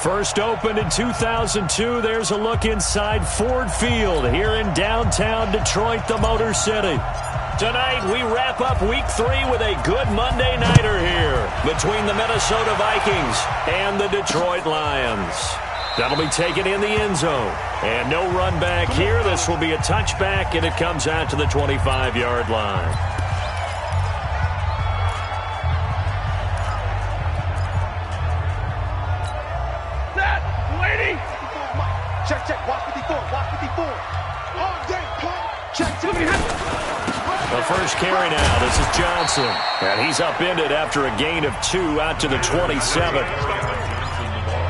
First opened in 2002. There's a look inside Ford Field here in downtown Detroit, the Motor City. Tonight, we wrap up Week 3 with a good Monday nighter here between the Minnesota Vikings and the Detroit Lions. That'll be taken in the end zone. And no run back here. This will be a touchback, and it comes out to the 25-yard line. Check, walk 54, walk 54. All day, check. The first carry now, this is Johnson. And he's upended after a gain of 2 out to the 27.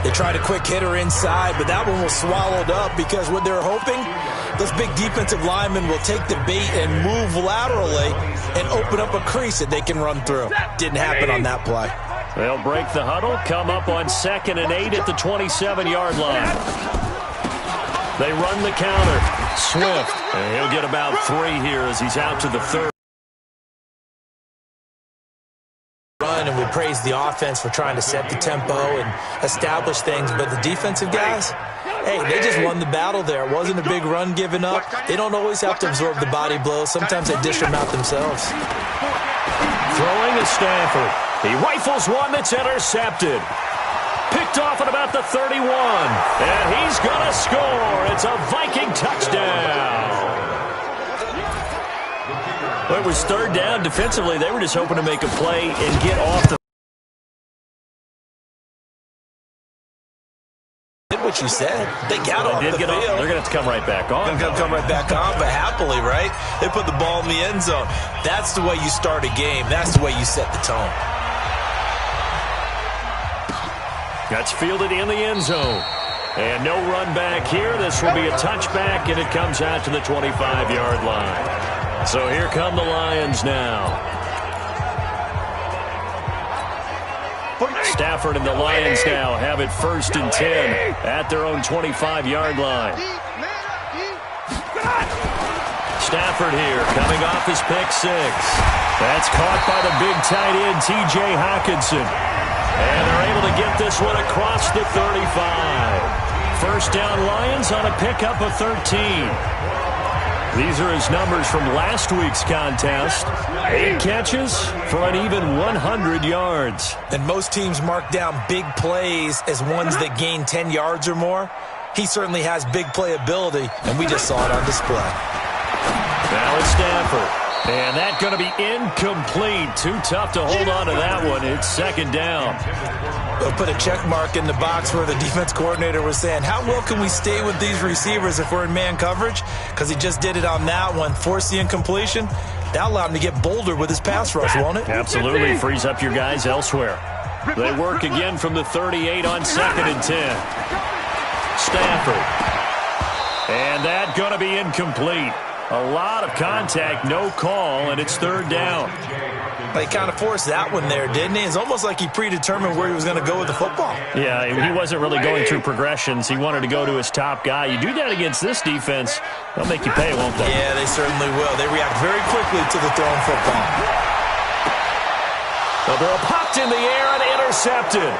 They tried a quick hitter inside, but that one was swallowed up because what they're hoping, those big defensive linemen will take the bait and move laterally and open up a crease that they can run through. Didn't happen on that play. They'll break the huddle, come up on 2nd and 8 at the 27-yard line. They run the counter. Swift. And he'll get about 3 here as he's out to the 3rd. Run, and we praise the offense for trying to set the tempo and establish things. But the defensive guys, hey, they just won the battle there. It wasn't a big run given up. They don't always have to absorb the body blows. Sometimes they dish them out themselves. Throwing is Stafford. He rifles one that's intercepted. Picked off at about the 31. And he's going to score. It's a Viking touchdown. Well, it was 3rd down. Defensively, they were just hoping to make a play and get off the... Did what you said. They got off the field. They're going to have to come right back on. They're going to come right back on, but happily, right? They put the ball in the end zone. That's the way you start a game. That's the way you set the tone. That's fielded in the end zone. And no run back here. This will be a touchback, and it comes out to the 25-yard line. So here come the Lions now. Stafford and the Lions now have it 1st and 10 at their own 25-yard line. Stafford here coming off his pick 6. That's caught by the big tight end, T.J. Hockenson. And they're able to get this one across the 35. First down Lions on a pickup of 13. These are his numbers from last week's contest. 8 catches for an even 100 yards. And most teams mark down big plays as ones that gain 10 yards or more. He certainly has big playability, and we just saw it on display. Now it's Stafford. And that's going to be incomplete. Too tough to hold on to that one. It's 2nd down. They'll put a check mark in the box where the defense coordinator was saying, how well can we stay with these receivers if we're in man coverage? Because he just did it on that one. Force the incompletion. That'll allow him to get bolder with his pass rush, won't it? Absolutely. Frees up your guys elsewhere. They work again from the 38 on 2nd and 10. Stafford. And that's going to be incomplete. A lot of contact, no call, and it's 3rd down. They kind of forced that one there, didn't he? It's almost like he predetermined where he was going to go with the football. Yeah, he wasn't really going through progressions. He wanted to go to his top guy. You do that against this defense, they'll make you pay, won't they? Yeah, they certainly will. They react very quickly to the thrown football. The ball popped in the air and intercepted.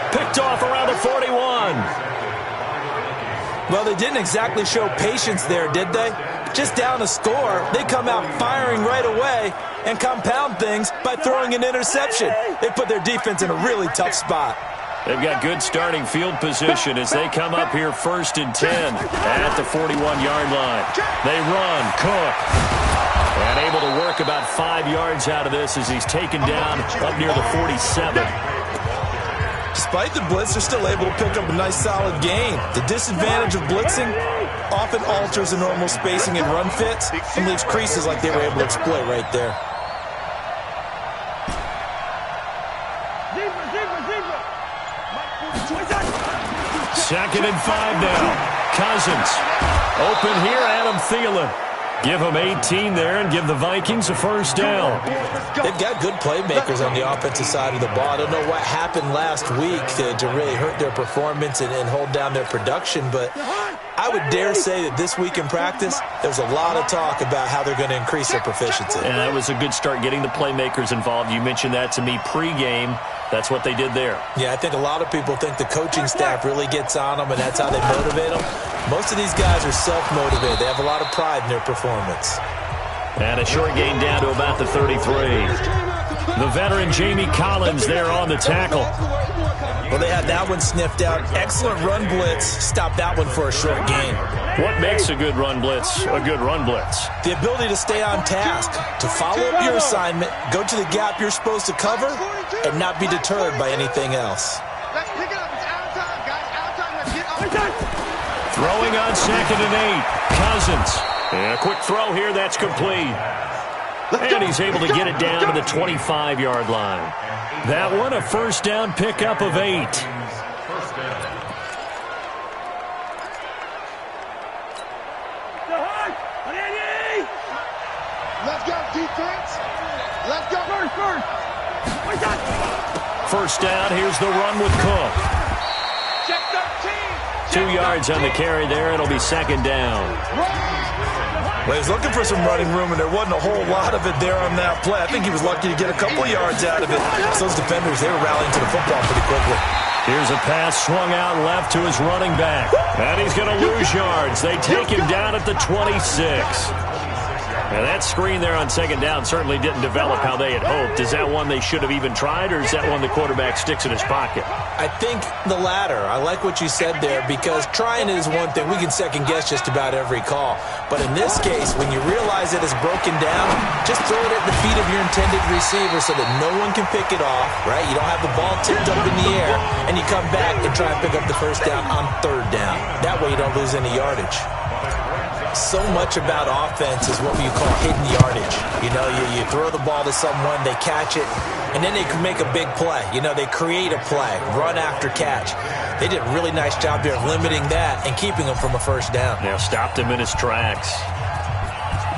Picked off around the 41. Well, they didn't exactly show patience there, did they? Just down a score, they come out firing right away and compound things by throwing an interception. They put their defense in a really tough spot. They've got good starting field position as they come up here 1st and 10 at the 41-yard line. They run, Cook, and able to work about 5 yards out of this as he's taken down up near the 47. Despite the blitz, they're still able to pick up a nice solid gain. The disadvantage of blitzing often alters the normal spacing and run fits and leaves creases like they were able to exploit right there. Second and 5 now. Cousins. Open here, Adam Thielen. Give them 18 there and give the Vikings a first down. They've got good playmakers on the offensive side of the ball. I don't know what happened last week to really hurt their performance and hold down their production, but I would dare say that this week in practice, there's a lot of talk about how they're going to increase their proficiency. And that was a good start getting the playmakers involved. You mentioned that to me pregame. That's what they did there. Yeah, I think a lot of people think the coaching staff really gets on them, and that's how they motivate them. Most of these guys are self-motivated. They have a lot of pride in their performance. And a short gain down to about the 33. The veteran Jamie Collins there on the tackle. Well, they had that one sniffed out. Excellent run blitz. Stop that one for a short gain. What makes a good run blitz a good run blitz? The ability to stay on task, to follow up your assignment, go to the gap you're supposed to cover, and not be deterred by anything else. Let's pick it up. It's out of time, guys. Out of time. Let's get on. Throwing on 2nd and 8. Cousins. And a quick throw here. That's complete. And he's able to get it down to the 25-yard line. That one, a first down pickup of 8. Let's go, defense. Let's go. First down, here's the run with Cook. Check 13. 2 yards on the carry there. It'll be 2nd down. Well, he was looking for some running room, and there wasn't a whole lot of it there on that play. I think he was lucky to get a couple yards out of it. So those defenders, they were rallying to the football pretty quickly. Here's a pass swung out left to his running back. And he's going to lose yards. They take him down at the 26. Now, that screen there on 2nd down certainly didn't develop how they had hoped. Is that one they should have even tried, or is that one the quarterback sticks in his pocket? I think the latter. I like what you said there, because trying is one thing. We can second-guess just about every call. But in this case, when you realize it is broken down, just throw it at the feet of your intended receiver so that no one can pick it off, right? You don't have the ball tipped up in the air, and you come back and try and pick up the first down on 3rd down. That way you don't lose any yardage. So much about offense is what you call hidden yardage. You know, you throw the ball to someone, they catch it, and then they can make a big play. You know, they create a play, run after catch. They did a really nice job there limiting that and keeping him from a first down. Now stopped him in his tracks.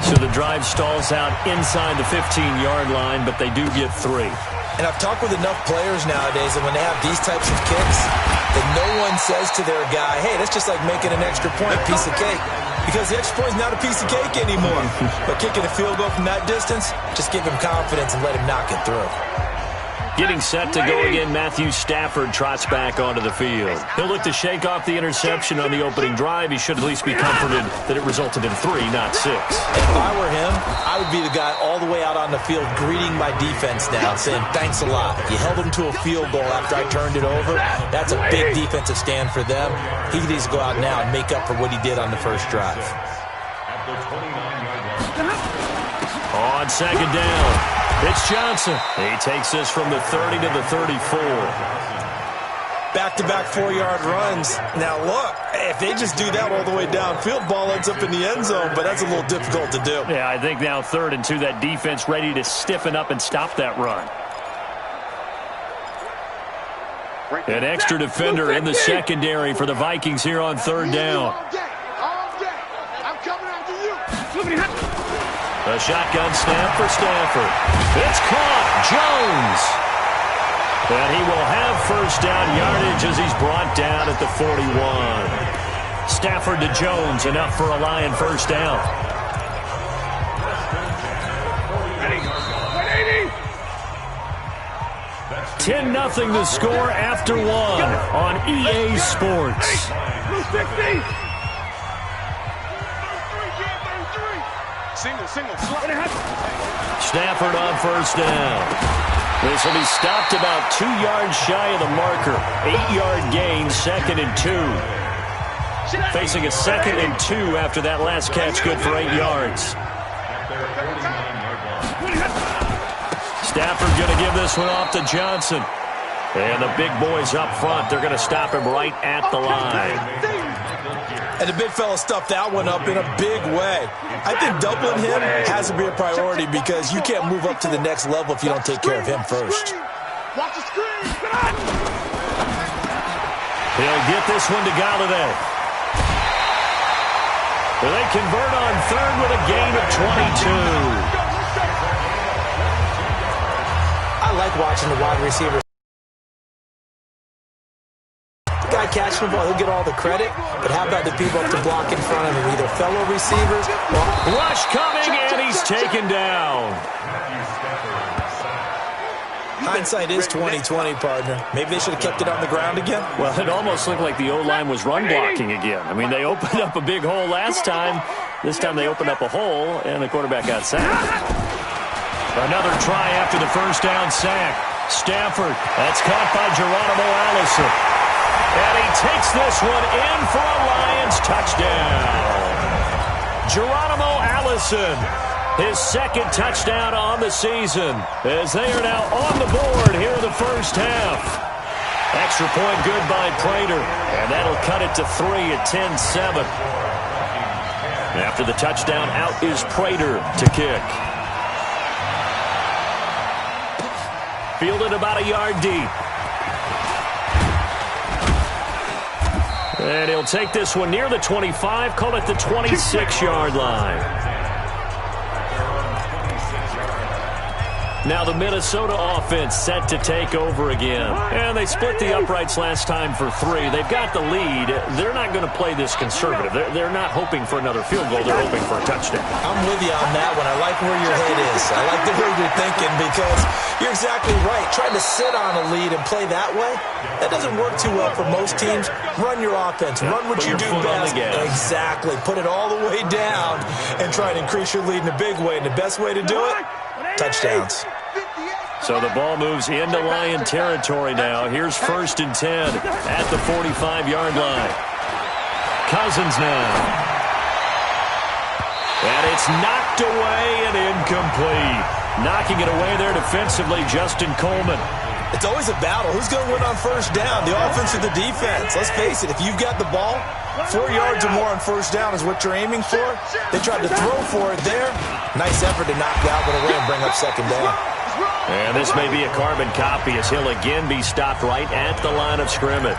So the drive stalls out inside the 15-yard line, but they do get 3. And I've talked with enough players nowadays that when they have these types of kicks, that no one says to their guy, hey, that's just like making an extra point, piece of cake. Because the extra point is not a piece of cake anymore. But kicking a field goal from that distance, just give him confidence and let him knock it through. Getting set to go again, Matthew Stafford trots back onto the field. He'll look to shake off the interception on the opening drive. He should at least be comforted that it resulted in 3, not 6. If I were him, I would be the guy all the way out on the field greeting my defense now, saying, thanks a lot. You held them to a field goal after I turned it over. That's a big defensive stand for them. He needs to go out now and make up for what he did on the first drive. On 2nd down. It's Johnson. He takes this from the 30 to the 34. Back-to-back 4-yard runs. Now, look, if they just do that all the way downfield, ball ends up in the end zone, but that's a little difficult to do. Yeah, I think now 3rd and 2, that defense ready to stiffen up and stop that run. An extra defender in the secondary for the Vikings here on 3rd down. All day. I'm coming after you. A shotgun snap for Stafford. It's caught. Jones. And he will have first down yardage as he's brought down at the 41. Stafford to Jones, enough for a Lion first down. 10-0 the score after 1 on EA Sports. Stafford on first down. This will be stopped about 2 yards shy of the marker. 8-yard gain, 2nd and 2. Facing a 2nd and 2 after that last catch, good for 8 yards. Stafford going to give this one off to Johnson. And the big boys up front, they're going to stop him right at the line. And the big fella stuffed that one up in a big way. I think doubling him has to be a priority because you can't move up to the next level if you don't take care of him first. Watch the screen. He'll get this one to Galladay. They convert on 3rd with a gain of 22. I like watching the wide receivers. Guy catching the ball, he'll get all the credit, but how about the people up to block in front of him, either fellow receivers or... Rush coming, and he's taken down. Hindsight is 20/20, partner. Maybe they should have kept it on the ground again. Well, it almost looked like the O-line was run blocking again. I mean, they opened up a big hole last time. This time they opened up a hole, and the quarterback got sacked. Another try after the first down sack. Stafford, that's caught by Geronimo Allison. And he takes this one in for a Lions touchdown. Geronimo Allison, his second touchdown on the season, as they are now on the board here in the first half. Extra point good by Prater, and that'll cut it to 3 at 10-7. After the touchdown, out is Prater to kick. Fielded about a yard deep. And he'll take this one near the 25, call it the 26-yard line. Now the Minnesota offense set to take over again. And they split the uprights last time for 3. They've got the lead. They're not going to play this conservative. They're not hoping for another field goal. They're hoping for a touchdown. I'm with you on that one. I like where your head is. I like the way you're thinking because you're exactly right. Trying to sit on a lead and play that way, that doesn't work too well for most teams. Run your offense. Run what you do best. Exactly. Put it all the way down and try and increase your lead in a big way. And the best way to do it, touchdowns. So the ball moves into Lion territory now. Here's 1st and 10 at the 45-yard line. Cousins now. And it's knocked away and incomplete. Knocking it away there defensively, Justin Coleman. It's always a battle. Who's going to win on first down, the offense or the defense? Let's face it, if you've got the ball, 4 yards or more on first down is what you're aiming for. They tried to throw for it there. Nice effort to knock that one away and bring up second down. And this may be a carbon copy as he'll again be stopped right at the line of scrimmage.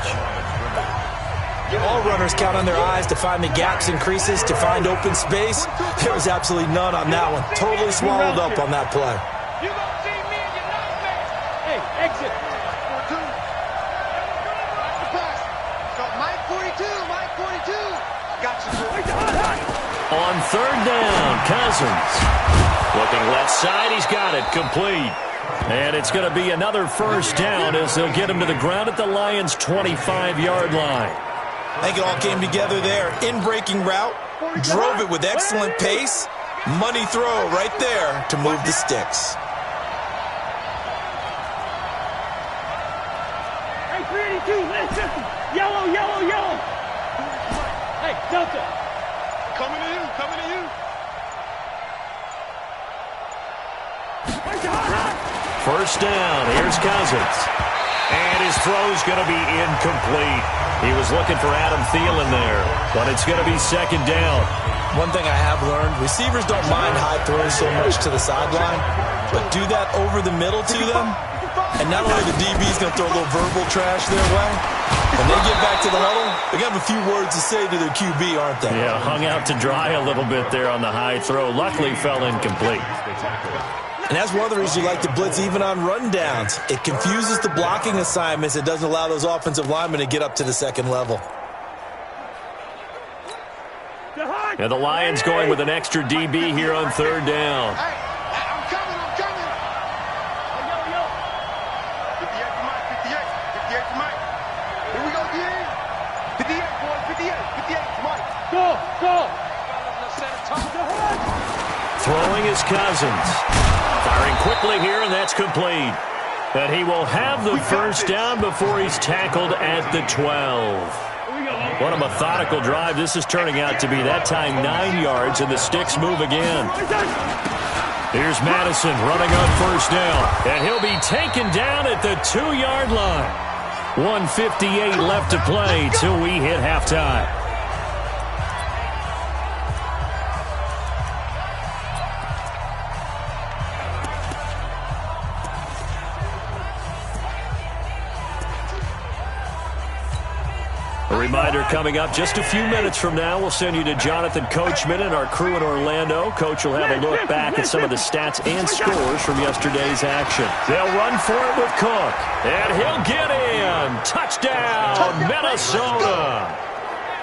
All runners count on their eyes to find the gaps and creases, to find open space. There was absolutely none on that one. Totally swallowed up on that play. You gonna see me and your nightmares. Hey, exit. 4-2. The pass. So Mike 42. Got you. On 3rd down, Cousins. Looking left side, he's got it, complete. And it's going to be another first down as they'll get him to the ground at the Lions' 25-yard line. I think it all came together there. In-breaking route, drove it with excellent pace. Money throw right there to move the sticks. Hey, 382, listen. Yellow. Hey, Delta. Coming to you. First down, here's Cousins. And his throw's going to be incomplete. He was looking for Adam Thielen there, but it's going to be 2nd down. One thing I have learned, receivers don't mind high throws so much to the sideline, but do that over the middle to them, and not only the DB's going to throw a little verbal trash their way, when they get back to the huddle, they're going to have a few words to say to their QB, aren't they? Yeah, hung out to dry a little bit there on the high throw. Luckily, fell incomplete. And that's one of the reasons you like to blitz even on rundowns. It confuses the blocking assignments. It doesn't allow those offensive linemen to get up to the second level. And the Lions going with an extra DB here on 3rd down. Hey, I'm coming. 58 for Mike. 58 for Mike. Here we go, DA. 58, boys. 58 for Mike. Go. Throwing is Cousins. Firing quickly here, and that's complete. And he will have the first down before he's tackled at the 12. What a methodical drive this is turning out to be. That time 9 yards, and the sticks move again. Here's Madison running on first down, and he'll be taken down at the 2-yard line. 1:58 left to play till we hit halftime. A reminder coming up just a few minutes from now, we'll send you to Jonathan Coachman and our crew in Orlando. Coach will have a look back at some of the stats and scores from yesterday's action. They'll run for it with Cook, and he'll get in. Touchdown, Minnesota.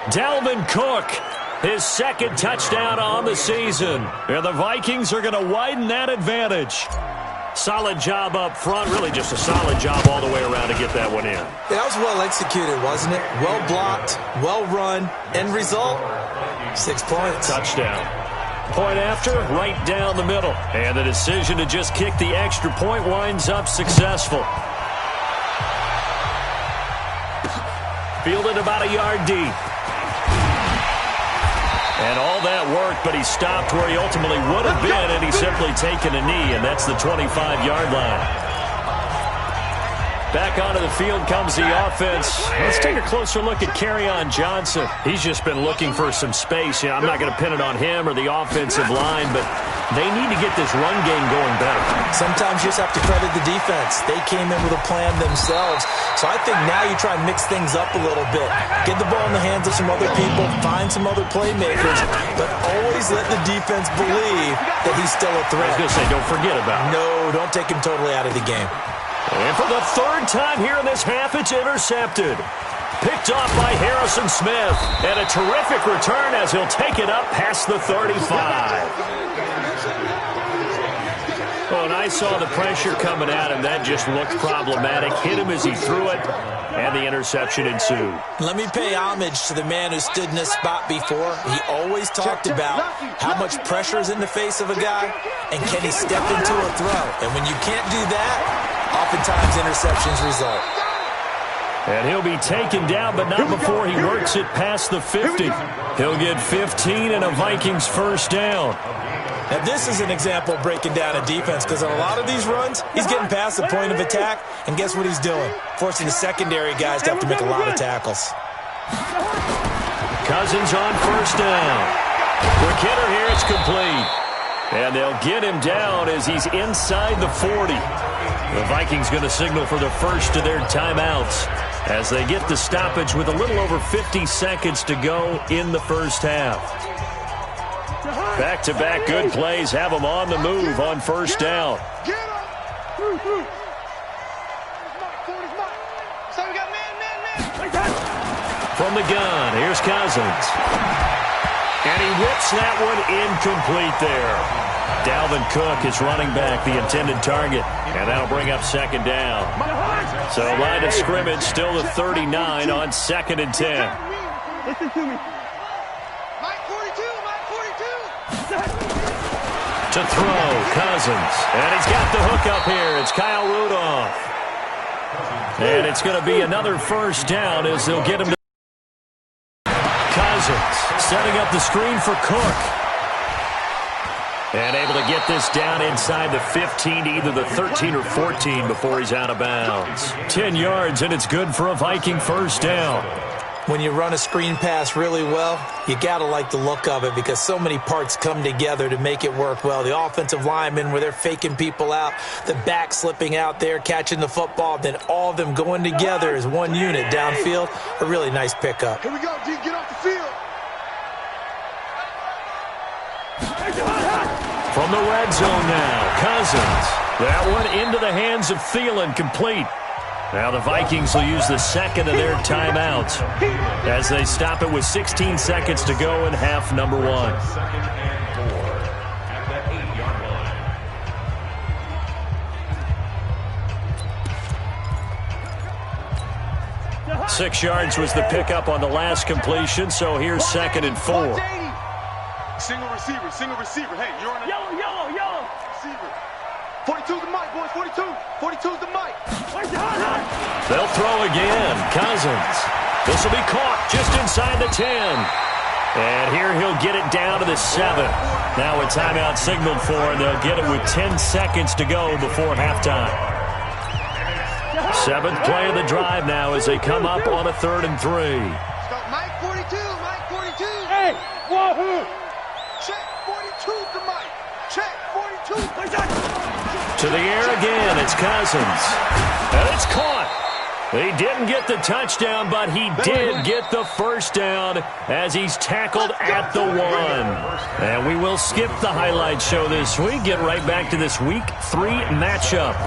Dalvin Cook, his 2nd touchdown on the season. And the Vikings are going to widen that advantage. Solid job up front, really just a solid job all the way around to get that one in. That was well executed, wasn't it? Well blocked, well run. End result, 6 points. Touchdown. Point after, right down the middle. And the decision to just kick the extra point winds up successful. Fielded about a yard deep. And all that worked, but he stopped where he ultimately would have been, and he's simply taken a knee, and that's the 25-yard line. Back onto the field comes the offense. Let's take a closer look at Kerryon Johnson. He's just been looking for some space. You know, I'm not going to pin it on him or the offensive line, but they need to get this run game going better. Sometimes you just have to credit the defense. They came in with a plan themselves. So I think now you try and mix things up a little bit. Get the ball in the hands of some other people, find some other playmakers, but always let the defense believe that he's still a threat. I was going to say, don't forget about it. No, don't take him totally out of the game. And for the third time here in this half, it's intercepted. Picked off by Harrison Smith. And a terrific return as he'll take it up past the 35. Well, and I saw the pressure coming at him. That just looked problematic. Hit him as he threw it, and the interception ensued. Let me pay homage to the man who stood in this spot before. He always talked about how much pressure is in the face of a guy, and can he step into a throw. And when you can't do that, oftentimes interceptions result. And he'll be taken down, but not before he works it past the 50. He'll get 15 and a Vikings first down. Now, this is an example of breaking down a defense, because on a lot of these runs, he's getting past the point of attack, and guess what he's doing? Forcing the secondary guys to have to make a lot of tackles. Cousins on first down. Quick hitter here, it's complete. And they'll get him down as he's inside the 40. The Vikings going to signal for the first of their timeouts as they get the stoppage with a little over 50 seconds to go in the first half. Back-to-back good plays have them on the move on first down. From the gun, here's Cousins. And he whips that one incomplete there. Dalvin Cook is running back, the intended target. And that'll bring up second down. So line of scrimmage still the 39 on 2nd and 10. Listen to me. To throw, Cousins. And he's got the hook up here. It's Kyle Rudolph. And it's going to be another first down as they'll get him to Cousins. Setting up the screen for Cook. And able to get this down inside the 15 to either the 13 or 14 before he's out of bounds. 10 yards, and it's good for a Viking first down. When you run a screen pass really well, you got to like the look of it because so many parts come together to make it work well. The offensive linemen where they're faking people out, the back slipping out there, catching the football, then all of them going together as one unit downfield. A really nice pickup. Here we go, D. Get off the field. From the red zone now, Cousins. That one into the hands of Thielen, complete. Now the Vikings will use the second of their timeouts as they stop it with 16 seconds to go in half number one. 6 yards was the pickup on the last completion, so here's 2nd and 4. Single receiver. Hey, you're on a Yellow. receiver. 42's the mic, boys. 42's the mic. They'll throw again. Cousins. This will be caught just inside the 10. And here he'll get it down to the 7. Now a timeout signaled for, and they'll get it with 10 seconds to go before halftime. 7th play of the drive now as they come up on a 3rd and 3. Stop, Mike 42. Hey, wahoo! Check 42's the mic. Check 42. To the air again, it's Cousins. And it's caught. He didn't get the touchdown, but he did get the first down as he's tackled at the 1. And we will skip the highlight show this week. Get right back to this Week 3 matchup.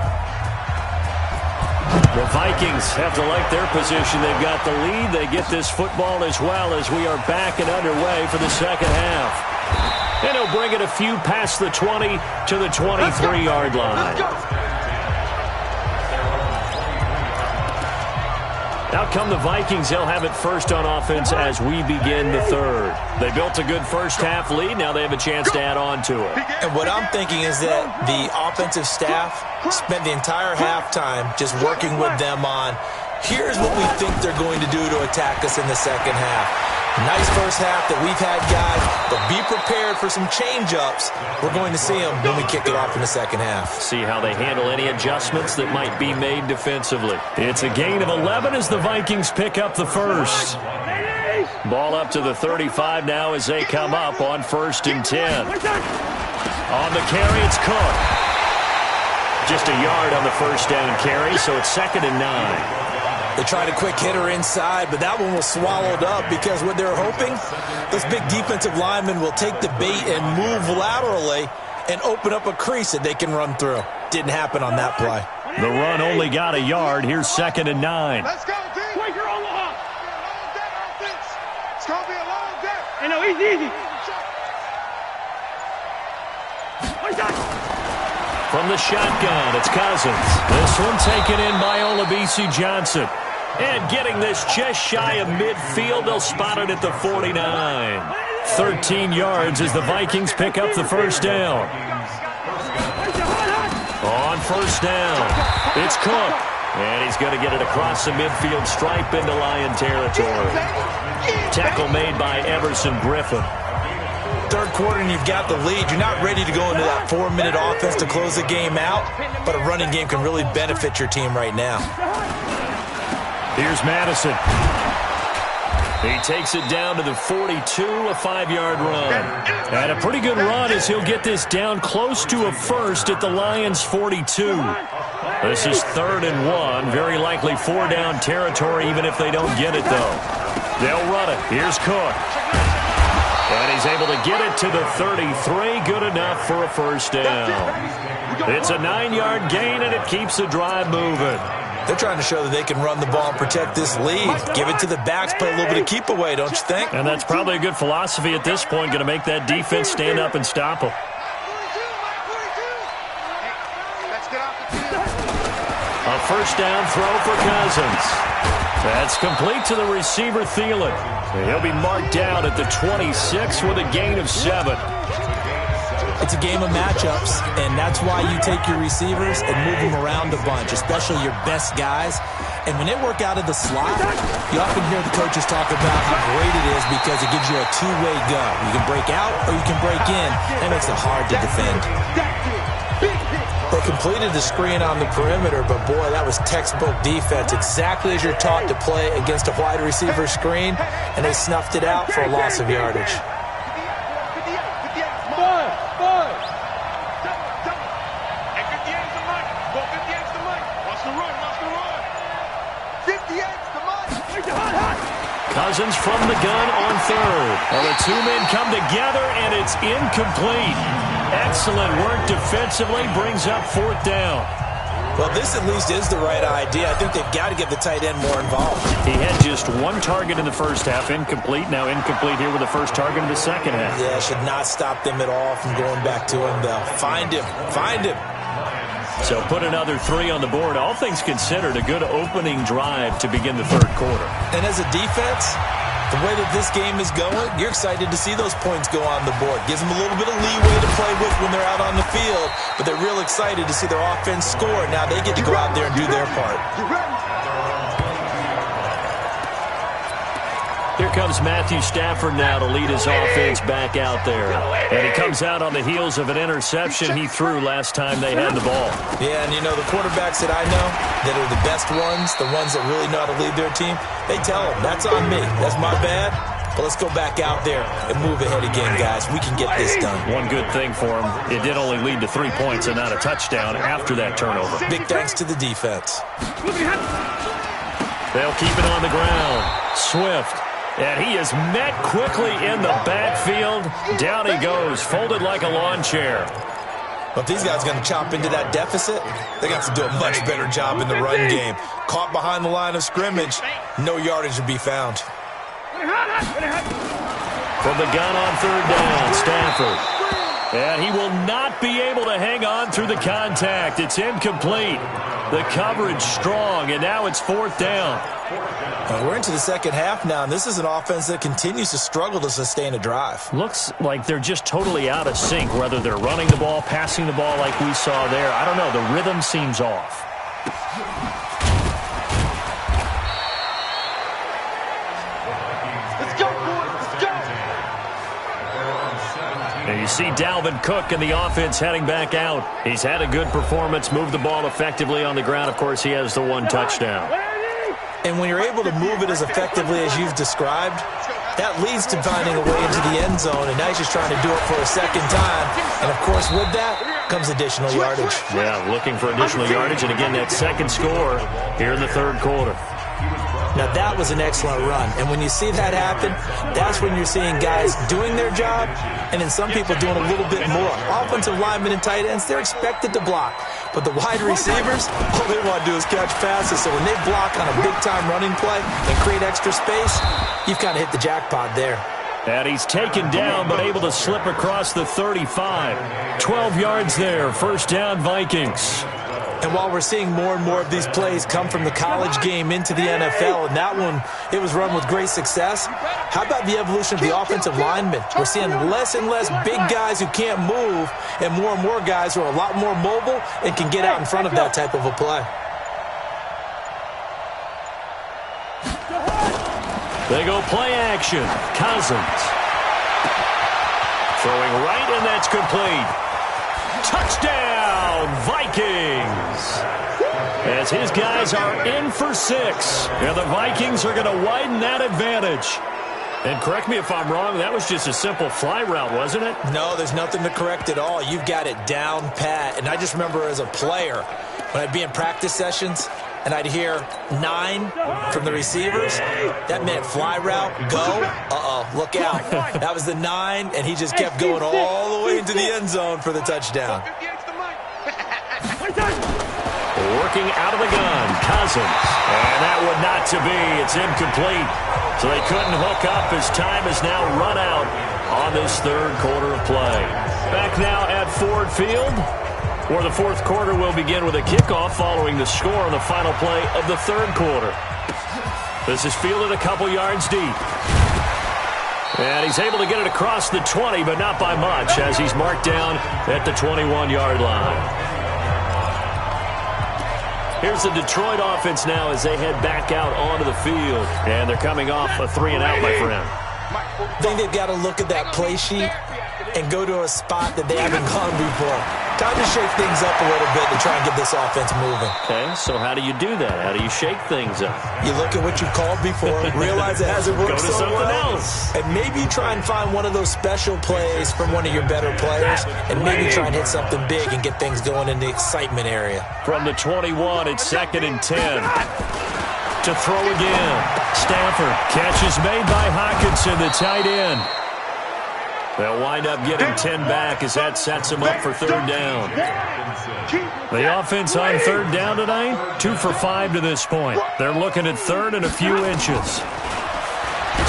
The Vikings have to like their position. They've got the lead. They get this football as well as we are back and underway for the second half. And he'll bring it a few past the 20 to the 23-yard line. Out come the Vikings. They'll have it first on offense as we begin the third. They built a good first-half lead. Now they have a chance to add on to it. And what I'm thinking is that the offensive staff spent the entire halftime just working with them on, here's what we think they're going to do to attack us in the second half. Nice first half that we've had, guys, but be prepared for some change-ups. We're going to see them when we kick it off in the second half. See how they handle any adjustments that might be made defensively. It's a gain of 11 as the Vikings pick up the first. Ball up to the 35 now as they come up on 1st and 10. On the carry, it's Cook. Just a yard on the first down carry, so it's 2nd and 9. They tried a quick hitter inside, but that one was swallowed up because what they're hoping, this big defensive lineman will take the bait and move laterally and open up a crease that they can run through. Didn't happen on that play. The run only got a yard. Here's 2nd and 9. Let's go, D. Wake your own off. It's going to be a long day. Hey, no, easy. From the shotgun, it's Cousins. This one taken in by Olabisi Johnson. And getting this just shy of midfield, they'll spot it at the 49. 13 yards as the Vikings pick up the first down. On first down, it's Cook. And he's going to get it across the midfield stripe into Lion territory. Tackle made by Everson Griffin. Third quarter and you've got the lead. You're not ready to go into that 4-minute offense to close the game out, but a running game can really benefit your team right now. Here's Madison. He takes it down to the 42, a 5-yard run. And a pretty good run as he'll get this down close to a first at the Lions' 42. This is 3rd and 1, very likely 4-down territory even if they don't get it, though. They'll run it. Here's Cook. And he's able to get it to the 33, good enough for a first down. It's a 9-yard gain, and it keeps the drive moving. They're trying to show that they can run the ball and protect this lead. Give it to the backs, play a little bit of keep away, don't you think? And that's probably a good philosophy at this point, going to make that defense stand up and stop them. A first down throw for Cousins. That's complete to the receiver, Thielen. He'll be marked down at the 26 with a gain of 7. It's a game of matchups, and that's why you take your receivers and move them around a bunch, especially your best guys. And when they work out of the slot, you often hear the coaches talk about how great it is because it gives you a two-way go. You can break out or you can break in. That makes it hard to defend. They completed the screen on the perimeter, but boy, that was textbook defense. Exactly as you're taught to play against a wide receiver screen, and they snuffed it out for a loss of yardage. Cousins from the gun on 3rd. Well, the two men come together, and it's incomplete. Excellent work defensively, brings up 4th down. Well, this at least is the right idea. I think they've got to get the tight end more involved. He had just 1 target in the first half, incomplete. Now incomplete here with the first target in the second half. Yeah, should not stop them at all from going back to him, though. Find him. So put another 3 on the board. All things considered, a good opening drive to begin the 3rd quarter. And as a defense, the way that this game is going, you're excited to see those points go on the board. Gives them a little bit of leeway to play with when they're out on the field, but they're real excited to see their offense score. Now they get to go out there and do their part. Here comes Matthew Stafford now to lead his offense back out there. And he comes out on the heels of an interception he threw last time they had the ball. Yeah, and you know, the quarterbacks that I know that are the best ones, the ones that really know how to lead their team, they tell them, that's on me. That's my bad. But let's go back out there and move ahead again, guys. We can get this done. One good thing for him, it did only lead to 3 points and not a touchdown after that turnover. Big thanks to the defense. They'll keep it on the ground. Swift. And he is met quickly in the backfield. Down he goes, folded like a lawn chair. But if these guys are going to chop into that deficit, they're going to have to do a much better job in the run game. Caught behind the line of scrimmage, no yardage to be found. From the gun on 3rd down, Stafford. And he will not be able to hang on through the contact. It's incomplete. The coverage strong, and now it's 4th down. We're into the second half now, and this is an offense that continues to struggle to sustain a drive. Looks like they're just totally out of sync, whether they're running the ball, passing the ball like we saw there. I don't know. The rhythm seems off. Let's go, boys. Let's go. And you see Dalvin Cook and the offense heading back out. He's had a good performance, moved the ball effectively on the ground. Of course, he has the 1 touchdown. And when you're able to move it as effectively as you've described, that leads to finding a way into the end zone, and now he's just trying to do it for a second time. And, of course, with that comes additional yardage. Yeah, looking for additional yardage, and again, that second score here in the 3rd quarter. Now, that was an excellent run. And when you see that happen, that's when you're seeing guys doing their job and then some people doing a little bit more. Offensive linemen and tight ends, they're expected to block. But the wide receivers, all they want to do is catch passes. So when they block on a big-time running play and create extra space, you've kind of hit the jackpot there. And he's taken down but able to slip across the 35. 12 yards there, 1st down Vikings. And while we're seeing more and more of these plays come from the college game into the NFL, and that one, it was run with great success, how about the evolution of the offensive linemen? We're seeing less and less big guys who can't move and more guys who are a lot more mobile and can get out in front of that type of a play. They go play action. Cousins. Throwing right, and that's complete. Touchdown, Vikings. As his guys are in for 6. And the Vikings are going to widen that advantage. And correct me if I'm wrong, that was just a simple fly route, wasn't it? No, there's nothing to correct at all. You've got it down pat. And I just remember as a player, when I'd be in practice sessions, and I'd hear 9 from the receivers, that meant fly route, go, look out. That was the 9, and he just kept going all the way into the end zone for the touchdown. Working out of the gun, Cousins. And that would not to be. It's incomplete. So they couldn't hook up as time is now run out on this 3rd quarter of play. Back now at Ford Field, where the 4th quarter will begin with a kickoff following the score on the final play of the 3rd quarter. This is fielded a couple yards deep. And he's able to get it across the 20, but not by much, as he's marked down at the 21-yard line. Here's the Detroit offense now as they head back out onto the field. And they're coming off a 3-and-out, my friend. I think they've got to look at that play sheet and go to a spot that they haven't gone before. Time to shake things up a little bit to try and get this offense moving. Okay, so how do you do that? How do you shake things up? You look at what you called before, realize it hasn't worked so well, else. and maybe try and find one of those special plays from one of your better players, and maybe try and hit something big and get things going in the excitement area. From the 21, it's 2nd and 10. To throw again. Stafford. Catch is made by Hockenson, the tight end. They'll wind up getting 10 back as that sets them up for 3rd down. The offense on 3rd down tonight, 2 for 5 to this point. They're looking at 3rd and a few inches.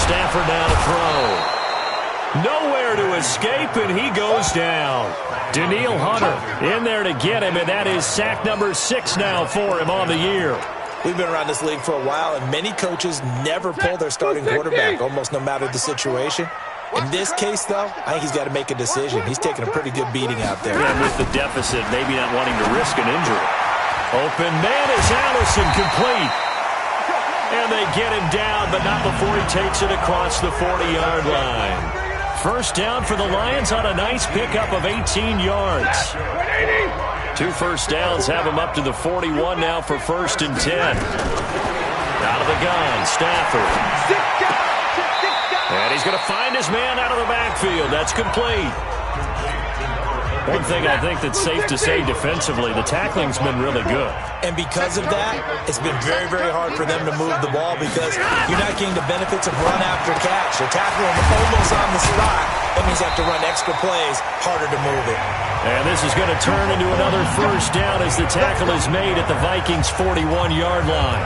Stafford now to throw. Nowhere to escape, and he goes down. Danielle Hunter in there to get him, and that is sack number 6 now for him on the year. We've been around this league for a while, and many coaches never pull their starting quarterback, almost no matter the situation. In this case, though, I think he's got to make a decision. He's taking a pretty good beating out there. And with the deficit, maybe not wanting to risk an injury. Open man is Allison, complete. And they get him down, but not before he takes it across the 40-yard line. 1st down for the Lions on a nice pickup of 18 yards. 2 first downs have him up to the 41 now for 1st and 10. Out of the gun, Stafford. And he's going to find his man out of the backfield. That's complete. One thing I think that's safe to say defensively, the tackling's been really good. And because of that, it's been very, very hard for them to move the ball because you're not getting the benefits of run after catch. They're tackling him almost on the spot. That means you have to run extra plays, harder to move it. And this is going to turn into another 1st down as the tackle is made at the Vikings' 41-yard line.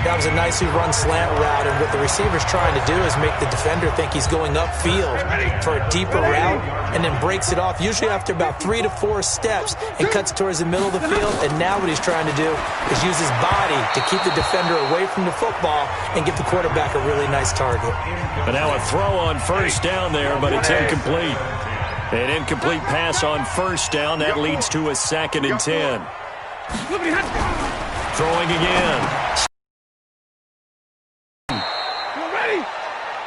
That was a nicely run slant route, and what the receiver's trying to do is make the defender think he's going upfield for a deeper route and then breaks it off, usually after about 3 to 4 steps, and cuts towards the middle of the field. And now what he's trying to do is use his body to keep the defender away from the football and give the quarterback a really nice target. But now a throw on first down there, but it's incomplete. An incomplete pass on first down. That leads to a 2nd and 10. Throwing again.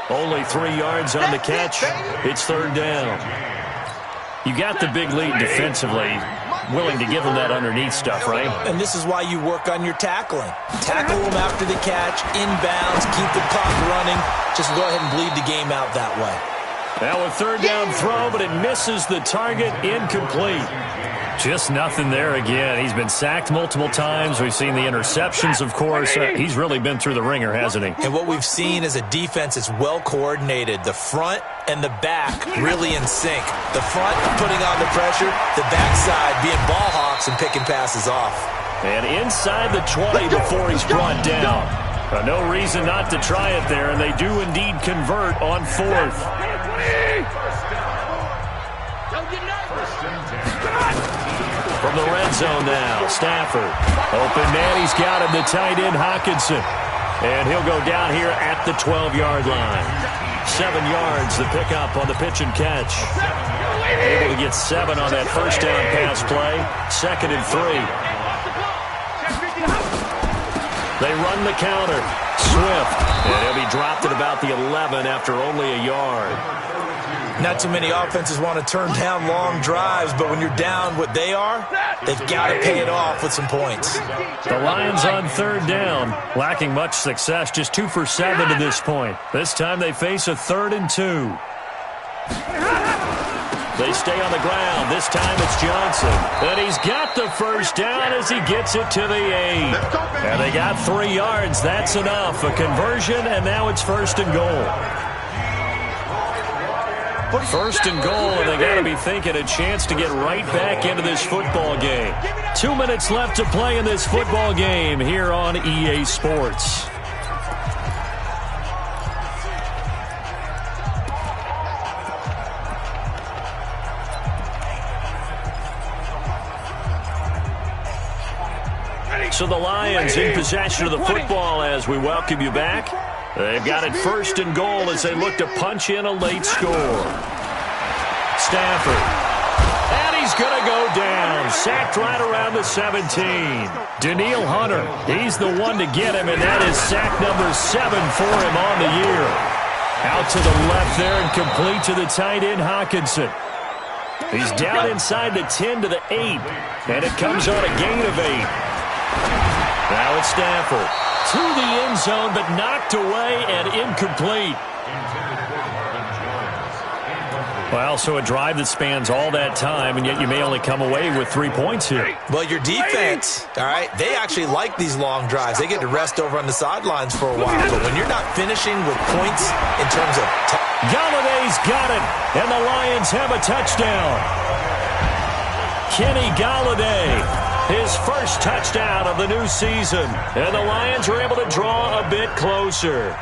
Only 3 yards on the catch. It's 3rd down. You got the big lead defensively. Willing to give them that underneath stuff, right? And this is why you work on your tackling. Tackle them after the catch, inbounds, keep the clock running. Just go ahead and bleed the game out that way. Now a 3rd down throw, but it misses the target. Incomplete. Just nothing there again. He's been sacked multiple times. We've seen the interceptions, of course. He's really been through the ringer, hasn't he? And what we've seen is a defense that's well coordinated. The front and the back really in sync. The front putting on the pressure, the backside being ball hawks and picking passes off. And inside the 20 before he's brought down. No reason not to try it there, and they do indeed convert on 4th. From the red zone now, Stafford. Open man, he's got him, the tight end, Hockenson. And he'll go down here at the 12-yard line. 7 yards, the pickup on the pitch and catch. Able to get 7 on that first down pass play. 2nd and 3. They run the counter. Swift. And he'll be dropped at about the 11 after only a yard. Not too many offenses want to turn down long drives, but when you're down what they are, they've got to pay it off with some points. The Lions on 3rd down, lacking much success, just 2 for 7 to this point. This time they face a 3rd and 2. They stay on the ground. This time it's Johnson. And he's got the first down as he gets it to the 8. And they got 3 yards. That's enough. A conversion, and now it's 1st and goal. 1st and goal, and they got to be thinking a chance to get right back into this football game. 2 minutes left to play in this football game here on EA Sports. So the Lions in possession of the football as we welcome you back. They've got it 1st and goal as they look to punch in a late score. Stafford. And he's going to go down. Sacked right around the 17. Danielle Hunter. He's the one to get him, and that is sack number 7 for him on the year. Out to the left there and complete to the tight end, Hockenson. He's down inside the 10 to the 8, and it comes on a gain of 8. Now it's Stafford. To the end zone, but knocked away and incomplete. Well, so a drive that spans all that time, and yet you may only come away with 3 points here. Well, your defense, all right, they actually like these long drives. They get to rest over on the sidelines for a while. But when you're not finishing with points in terms of Galladay's got it, and the Lions have a touchdown. Kenny Galladay. His first touchdown of the new season. And the Lions are able to draw a bit closer.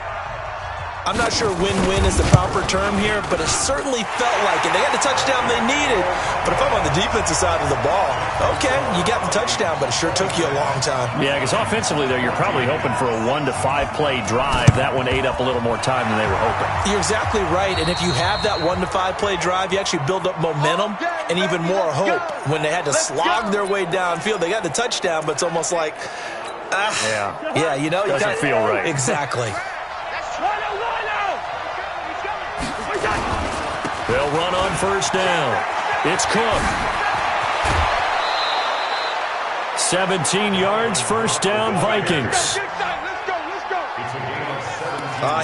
I'm not sure win-win is the proper term here, but it certainly felt like it. They had the touchdown they needed. But if I'm on the defensive side of the ball, okay, you got the touchdown, but it sure took you a long time. Yeah, because offensively there, you're probably hoping for a 1 to 5 play drive. That one ate up a little more time than they were hoping. You're exactly right, and if you have that 1 to 5 play drive, you actually build up momentum and even more hope. When they had to slog their way downfield, they got the touchdown, but it's almost like, yeah, you know, doesn't feel right. Exactly. They'll run on first down. It's Cook. 17 yards, first down, Vikings.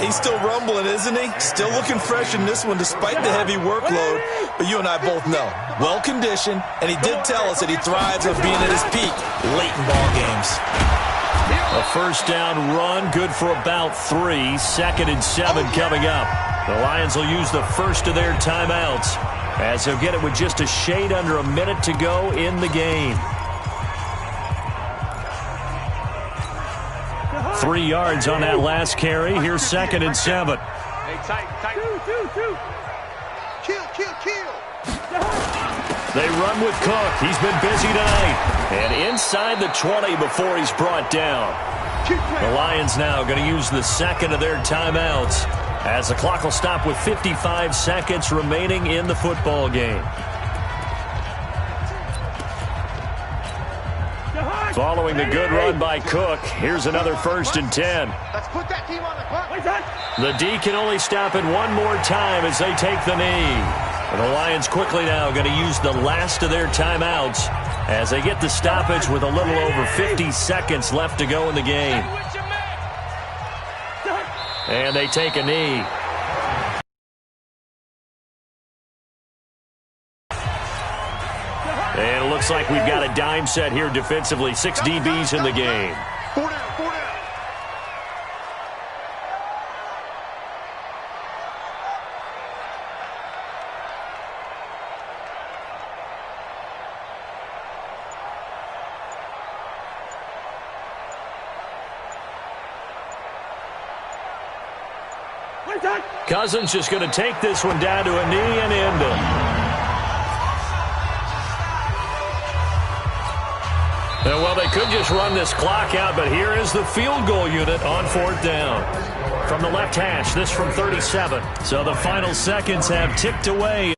He's still rumbling, isn't he? Still looking fresh in this one despite the heavy workload. But you and I both know, well-conditioned, and he did tell us that he thrives on being at his peak late in ball games. A first down run, good for about 3. 2nd and 7 coming up. The Lions will use the first of their timeouts as they'll get it with just a shade under a minute to go in the game. 3 yards on that last carry. Here's 2nd and 7. Hey, tight. Two. Kill. They run with Cook. He's been busy tonight. And inside the 20 before he's brought down. The Lions now going to use the second of their timeouts as the clock will stop with 55 seconds remaining in the football game. Following the good run by Cook, here's another 1st and 10. Let's put that team on the clock. The D can only stop it one more time as they take the knee. And the Lions quickly now going to use the last of their timeouts as they get the stoppage with a little over 50 seconds left to go in the game. And they take a knee. And it looks like we've got a dime set here defensively. 6 DBs in the game. 4 down. Cousins just going to take this one down to a knee and end it. And well, they could just run this clock out, but here is the field goal unit on 4th down. From the left hash, this from 37. So the final seconds have ticked away.